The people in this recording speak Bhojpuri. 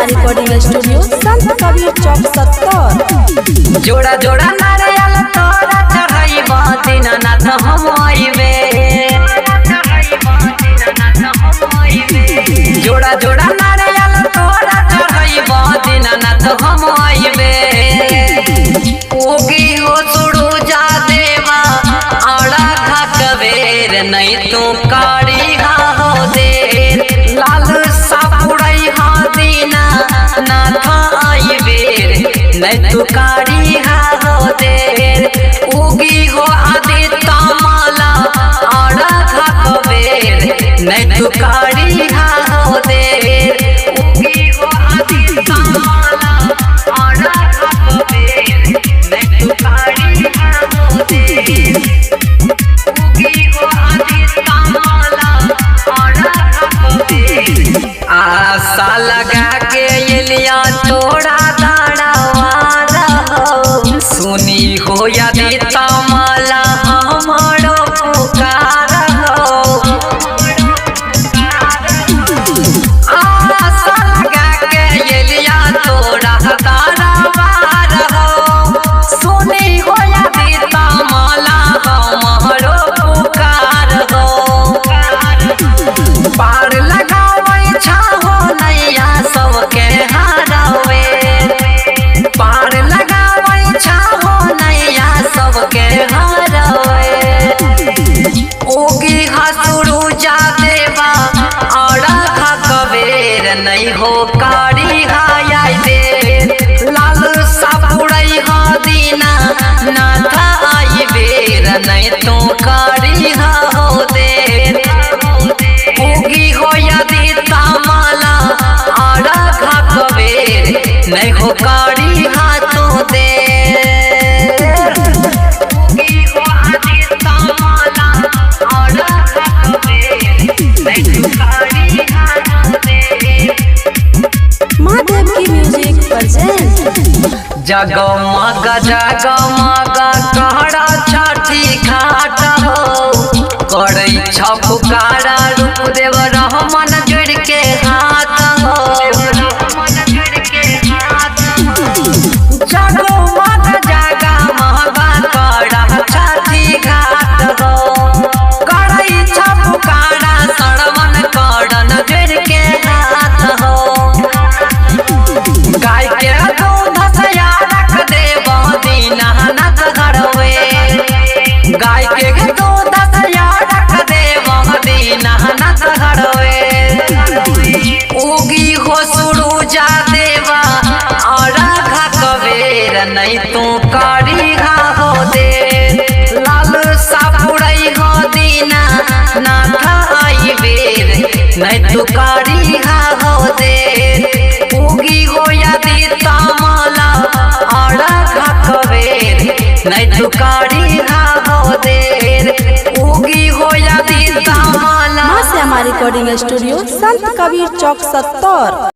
रिकॉर्डिंग स्टूडियो संत कबीर चौक 70। जोड़ा जोड़ा नारियल तोरा चढ़ाइबा दीनानाथ हम आइबे। जोड़ा जोड़ा नारियल तोरा चढ़ाइबा दीनानाथ हम आइबे। ओगी हो सुरुजा देवा आड़ा खा कबेर नहीं तो कारी हो देर। लाल सापुड़ई हा दीना नाथ आइबेर नहीं तो कारी हो देर। उगी हो आदि तमाला आड़ा खा कबेर नहीं तो कारी हो देर। उगी हो आदि तमाला आड़ा खा कबेर नहीं तो कारी हो देर। उगी हो आदि तमाला आड़ा खा कबेर। आशा लगा के एलिया तोड़ा सुनी हो यदि तमाला हमारो पुकार हो। आशा लगा के एलिया तोड़ा तारावार हो। सुनी हो यदि तमाला हमारो पुकार हो। पार लगावे छाहो नैया सबके हारवे। पार लगावे छाहो नैया सबके हारवे। ओगी हसुरु जा देवा आड़ा खा कबेर नहीं हो कारी हाय दे। लाल सापुड़ई हा दीना नाथ आइबेर नहीं तो कारी हो दे। उगी हो यदि तमाला आड़ा खा कबेर नहीं हो कारी हाथों दे। उगी हो यदि तमाला आड़ा खा कबेर नहीं तो कारी हाथों दे। महादेव की म्यूजिक प्रेजेंट। जगमग जगमग कहरा छठी घाट हो। करई छपुकारा रूप देव रहमन जुड़ के हाथ हो। जगमग जगमग कहरा छठी घाट हो। करई छपुकारा सरवन करन जुड़ के हाथ हो। गाय के दूध सया रख देव दीनानाथ घरवे। गाय के दूध सया रख देव दीनानाथ घरवे। उगी हो सुरुजा देवा आड़ा खा कबेर नहीं तो कारी हो दे। लाल सापुड़ई हो दीना नाथ आइबेर नहीं तो कारी हो दे। उगी हो यदि तमाला आड़ा खा कबेर नहीं तो कारी हो देर। उगी हो यदि तमाला। रिकॉर्डिंग स्टूडियो संत कबीर चौक 70।